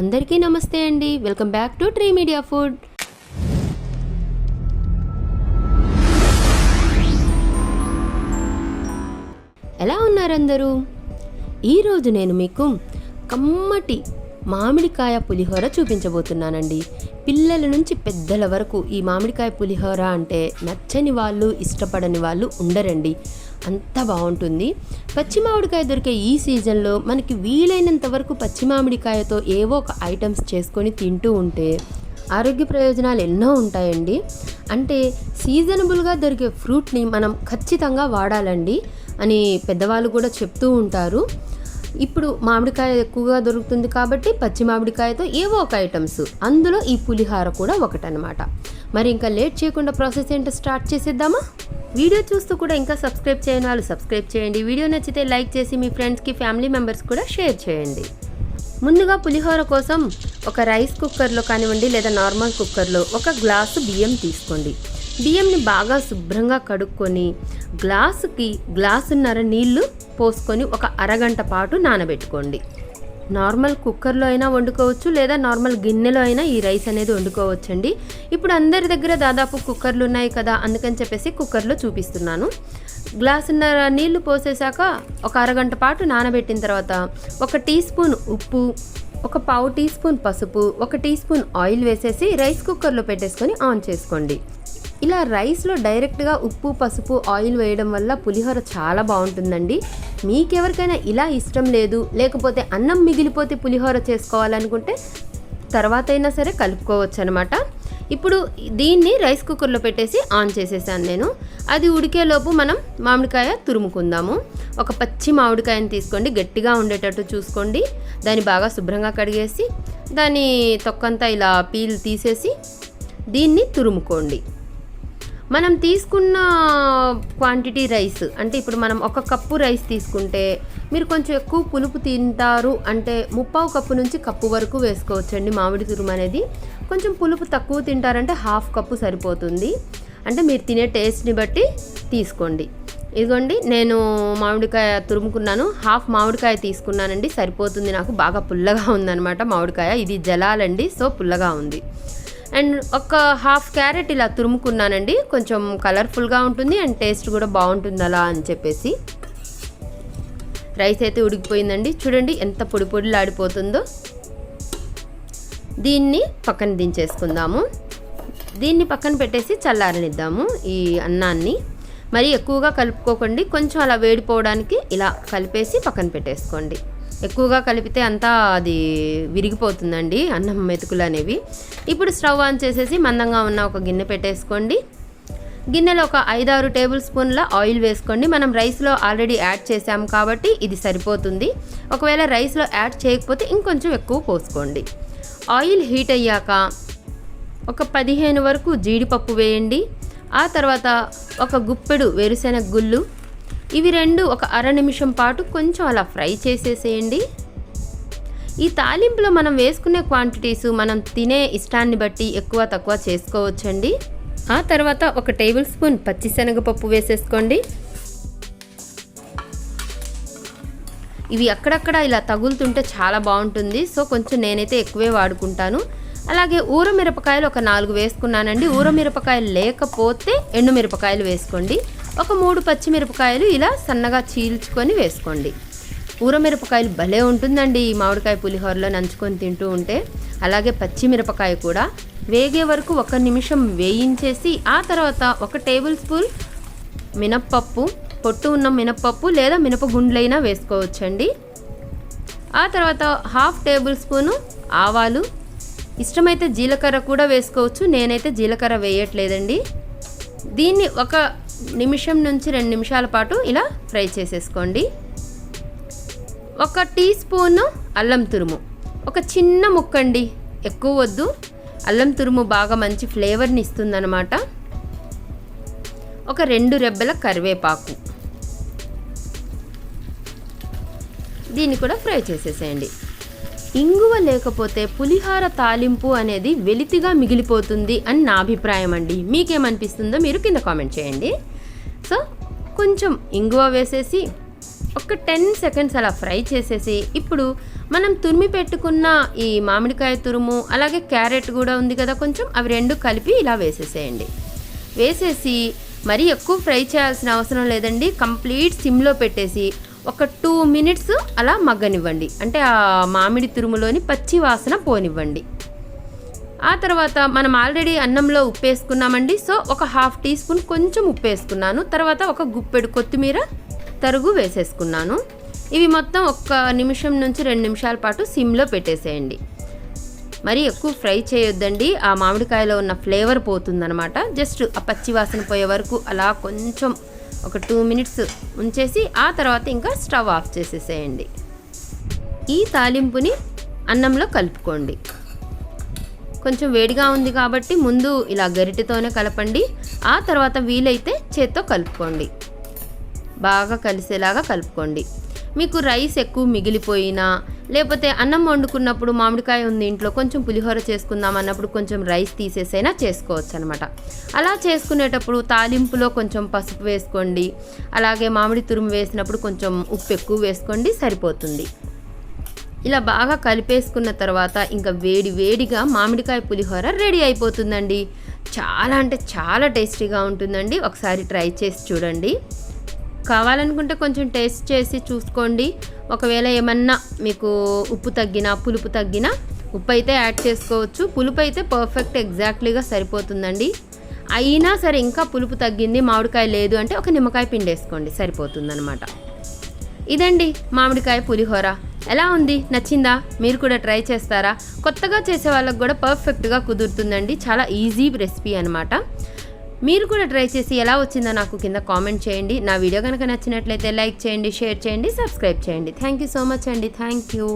అందరికీ నమస్తే అండి. Welcome back to tree media food. ఎలా ఉన్నారు అందరూ? ఈరోజు నేను మీకు కమ్మటి మామిడికాయ పులిహోర చూపించబోతున్నానండి. పిల్లల నుంచి పెద్దల వరకు ఈ మామిడికాయ పులిహోర అంటే నచ్చని వాళ్ళు, ఇష్టపడని వాళ్ళు ఉండరండి. అంత బాగుంటుంది. పచ్చి మామిడికాయ దొరికే ఈ సీజన్లో మనకి వీలైనంత వరకు పచ్చి మామిడికాయతో ఏవో ఒక ఐటమ్స్ చేసుకొని తింటూ ఉంటే ఆరోగ్య ప్రయోజనాలు ఎన్నో ఉంటాయండి. అంటే సీజనబుల్గా దొరికే ఫ్రూట్ని మనం ఖచ్చితంగా వాడాలండి అని పెద్దవాళ్ళు కూడా చెప్తూ ఉంటారు. ఇప్పుడు మామిడికాయ ఎక్కువగా దొరుకుతుంది కాబట్టి పచ్చి మామిడికాయతో ఏవో ఒక ఐటమ్స్, అందులో ఈ పులిహోర కూడా ఒకటనమాట. మరి ఇంకా లేట్ చేయకుండా ప్రాసెస్ ఏంటో స్టార్ట్ చేసేద్దామా? వీడియో చూస్తూ కూడా ఇంకా సబ్స్క్రైబ్ చేయని వాళ్ళు సబ్స్క్రైబ్ చేయండి. వీడియో నచ్చితే లైక్ చేసి మీ ఫ్రెండ్స్కి, ఫ్యామిలీ మెంబర్స్ కూడా షేర్ చేయండి. ముందుగా పులిహోర కోసం ఒక రైస్ కుక్కర్లో కానివ్వండి లేదా నార్మల్ కుక్కర్లో ఒక గ్లాసు బియ్యం తీసుకోండి. బియ్యంని బాగా శుభ్రంగా కడుక్కొని గ్లాసుకి గ్లాసున్నర నీళ్లు పోసుకొని ఒక అరగంట పాటు నానబెట్టుకోండి. నార్మల్ కుక్కర్లో అయినా వండుకోవచ్చు లేదా నార్మల్ గిన్నెలో అయినా ఈ రైస్ అనేది వండుకోవచ్చండి. ఇప్పుడు అందరి దగ్గర దాదాపు కుక్కర్లు ఉన్నాయి కదా, అందుకని చెప్పేసి కుక్కర్లో చూపిస్తున్నాను. గ్లాసున్నర నీళ్లు పోసేసాక ఒక అరగంట పాటు నానబెట్టిన తర్వాత ఒక టీ స్పూన్ ఉప్పు, ఒక పావు టీ స్పూన్ పసుపు, ఒక టీ స్పూన్ ఆయిల్ వేసేసి రైస్ కుక్కర్లో పెట్టేసుకొని ఆన్ చేసుకోండి. ఇలా రైస్లో డైరెక్ట్గా ఉప్పు, పసుపు, ఆయిల్ వేయడం వల్ల పులిహోర చాలా బాగుంటుందండి. మీకెవరికైనా ఇలా ఇష్టం లేదు, లేకపోతే అన్నం మిగిలిపోతే పులిహోర చేసుకోవాలనుకుంటే తర్వాత అయినా సరే కలుపుకోవచ్చు అనమాట. ఇప్పుడు దీన్ని రైస్ కుక్కర్లో పెట్టేసి ఆన్ చేసేసాను నేను. అది ఉడికేలోపు మనం మామిడికాయ తురుముకుందాము. ఒక పచ్చి మామిడికాయని తీసుకోండి, గట్టిగా ఉండేటట్టు చూసుకోండి. దాన్ని బాగా శుభ్రంగా కడిగేసి దాని తొక్కంతా ఇలా పీల్ తీసేసి దీన్ని తురుముకోండి. మనం తీసుకున్న క్వాంటిటీ రైస్ అంటే ఇప్పుడు మనం ఒక కప్పు రైస్ తీసుకుంటే మీరు కొంచెం ఎక్కువ పులుపు తింటారు అంటే 1/2 కప్పు నుంచి కప్పు వరకు వేసుకోవచ్చండి మామిడి తురుము అనేది. కొంచెం పులుపు తక్కువ తింటారంటే 1/2 కప్పు సరిపోతుంది. అంటే మీరు తినే టేస్ట్ని బట్టి తీసుకోండి. ఇదిగోండి, నేను మామిడికాయ తురుముకున్నాను, 1/2 మామిడికాయ తీసుకున్నానండి, సరిపోతుంది నాకు. బాగా పుల్లగా ఉందన్నమాట మామిడికాయ, ఇది జలాలండి, సో పుల్లగా ఉంది. అండ్ ఒక 1/2 క్యారెట్ ఇలా తురుముకున్నానండి, కొంచెం కలర్ఫుల్గా ఉంటుంది అండ్ టేస్ట్ కూడా బాగుంటుంది అలా అని చెప్పేసి. రైస్ అయితే ఉడికిపోయిందండి, చూడండి ఎంత పొడి పొడిలాడిపోతుందో. దీన్ని పక్కన దించేసుకుందాము. దీన్ని పక్కన పెట్టేసి చల్లారనిద్దాము ఈ అన్నాన్ని. మరి ఎక్కువగా కలుపుకోకండి, కొంచెం అలా వేడిపోవడానికి ఇలా కలిపేసి పక్కన పెట్టేసుకోండి. ఎక్కువగా కలిపితే అంతా అది విరిగిపోతుందండి అన్నం మెతుకులు అనేవి. ఇప్పుడు స్టవ్ ఆన్ చేసేసి మందంగా ఉన్న ఒక గిన్నె పెట్టేసుకోండి. గిన్నెలో ఒక 5-6 టేబుల్ స్పూన్ల ఆయిల్ వేసుకోండి. మనం రైస్లో ఆల్రెడీ యాడ్ చేసాం కాబట్టి ఇది సరిపోతుంది. ఒకవేళ రైస్లో యాడ్ చేయకపోతే ఇంకొంచెం ఎక్కువ పోసుకోండి. ఆయిల్ హీట్ అయ్యాక ఒక 15 వరకు జీడిపప్పు వేయండి. ఆ తర్వాత ఒక గుప్పెడు వేరుశెనగ గుళ్ళు, ఇవి రెండు ఒక అర నిమిషం పాటు కొంచెం అలా ఫ్రై చేసేసేయండి. ఈ తాలింపులో మనం వేసుకునే క్వాంటిటీస్ మనం తినే ఇష్టాన్ని బట్టి ఎక్కువ తక్కువ చేసుకోవచ్చండి. ఆ తర్వాత ఒక టేబుల్ స్పూన్ పచ్చిశనగపప్పు వేసేసుకోండి. ఇవి అక్కడక్కడ ఇలా తగులుతుంటే చాలా బాగుంటుంది, సో కొంచెం నేనైతే ఎక్కువే వాడుకుంటాను. అలాగే ఊరమిరపకాయలు ఒక 4 వేసుకున్నానండి. ఊరమిరపకాయలు లేకపోతే ఎండుమిరపకాయలు వేసుకోండి. ఒక 3 పచ్చిమిరపకాయలు ఇలా సన్నగా చీల్చుకొని వేసుకోండి. ఊరమిరపకాయలు భలే ఉంటుందండి ఈ మామిడికాయ పులిహోరలో నంచుకొని తింటూ ఉంటే. అలాగే పచ్చిమిరపకాయ కూడా వేగే వరకు 1 నిమిషం వేయించేసి ఆ తర్వాత 1 టేబుల్ స్పూన్ మినప్పప్పు, పొట్టు ఉన్న మినప్పప్పు లేదా మినపగుండ్లైనా వేసుకోవచ్చండి. ఆ తర్వాత 1/2 టేబుల్ స్పూను ఆవాలు, ఇష్టమైతే జీలకర్ర కూడా వేసుకోవచ్చు, నేనైతే జీలకర్ర వేయట్లేదండి. దీన్ని 1 నిమిషం నుంచి 2 నిమిషాల పాటు ఇలా ఫ్రై చేసేసుకోండి. 1 టీ స్పూను అల్లం తురుము, ఒక చిన్న ముక్కండి, ఎక్కువ వద్దు. అల్లం తురుము బాగా మంచి ఫ్లేవర్ని ఇస్తుందన్నమాట. ఒక 2 రెబ్బల కరివేపాకు, దీన్ని కూడా ఫ్రై చేసేసేయండి. ఇంగువ లేకపోతే పులిహోర తాలింపు అనేది వెలితిగా మిగిలిపోతుంది అని నా అభిప్రాయం అండి. మీకేమనిపిస్తుందో మీరు కింద కామెంట్ చేయండి. సో కొంచెం ఇంగువ వేసేసి ఒక 10 సెకండ్స్ అలా ఫ్రై చేసేసి ఇప్పుడు మనం తురిమి పెట్టుకున్న ఈ మామిడికాయ తురుము అలాగే క్యారెట్ కూడా ఉంది కదా కొంచెం, అవి రెండు కలిపి ఇలా వేసేసేయండి. వేసేసి మరీ ఎక్కువ ఫ్రై చేయాల్సిన అవసరం లేదండి. కంప్లీట్ సిమ్లో పెట్టేసి ఒక 2 మినిట్స్ అలా మగ్గనివ్వండి. అంటే ఆ మామిడి తురుములోని పచ్చి వాసన పోనివ్వండి. ఆ తర్వాత మనం ఆల్రెడీ అన్నంలో ఉప్పు వేసుకున్నామండి. సో ఒక 1/2 టీ స్పూన్ కొంచెం ఉప్పు వేసుకున్నాను. తర్వాత ఒక గుప్పెడు కొత్తిమీర తరుగు వేసేసుకున్నాను. ఇవి మొత్తం 1 నిమిషం నుంచి 2 నిమిషాల పాటు సిమ్లో పెట్టేసేయండి. మరీ ఎక్కువ ఫ్రై చేయొద్దండి, ఆ మామిడికాయలో ఉన్న ఫ్లేవర్ పోతుందనమాట. జస్ట్ ఆ పచ్చి వాసన పోయే వరకు అలా కొంచెం ఒక 2 మినిట్స్ ఉంచేసి ఆ తర్వాత ఇంకా స్టవ్ ఆఫ్ చేసేసేయండి. ఈ తాలింపుని అన్నంలో కలుపుకోండి. కొంచెం వేడిగా ఉంది కాబట్టి ముందు ఇలా గరిటెతోనే కలపండి. ఆ తర్వాత వీలైతే చేత్తో కలుపుకోండి. బాగా కలిసేలాగా కలుపుకోండి. మీకు రైస్ ఎక్కువ మిగిలిపోయినా లేకపోతే అన్నం వండుకున్నప్పుడు మామిడికాయ ఉంది ఇంట్లో కొంచెం పులిహోర చేసుకుందాం అన్నప్పుడు కొంచెం రైస్ తీసేసైనా చేసుకోవచ్చు అనమాట. అలా చేసుకునేటప్పుడు తాలింపులో కొంచెం పసుపు వేసుకోండి. అలాగే మామిడి తురుము వేసినప్పుడు కొంచెం ఉప్పు ఎక్కువ వేసుకోండి, సరిపోతుంది. ఇలా బాగా కలిపేసుకున్న తర్వాత ఇంకా వేడిగా మామిడికాయ పులిహోర రెడీ అయిపోతుందండి. చాలా అంటే చాలా టేస్టీగా ఉంటుందండి. ఒకసారి ట్రై చేసి చూడండి. కావాలనుకుంటే కొంచెం టేస్ట్ చేసి చూసుకోండి. ఒకవేళ ఏమన్నా మీకు ఉప్పు తగ్గినా పులుపు తగ్గినా ఉప్పు అయితే యాడ్ చేసుకోవచ్చు. పులుపు అయితే పర్ఫెక్ట్ ఎగ్జాక్ట్లీగా సరిపోతుందండి. అయినా సరే ఇంకా పులుపు తగ్గింది మామిడికాయ లేదు అంటే ఒక నిమ్మకాయ పిండేసుకోండి, సరిపోతుందన్నమాట. ఇదండి మామిడికాయ పులిహోర. ఎలా ఉంది? నచ్చిందా? మీరు కూడా ట్రై చేస్తారా? కొత్తగా చేసే వాళ్ళకు కూడా పర్ఫెక్ట్గా కుదురుతుందండి. చాలా ఈజీ రెసిపీ అనమాట. మీరు కూడా ట్రై చేసి ఎలా వచ్చిందో నాకు కింద కామెంట్ చేయండి. నా వీడియో కనుక నచ్చినట్లయితే లైక్ చేయండి, షేర్ చేయండి, సబ్స్క్రైబ్ చేయండి. థ్యాంక్ యూ సో మచ్ అండి. Thank you.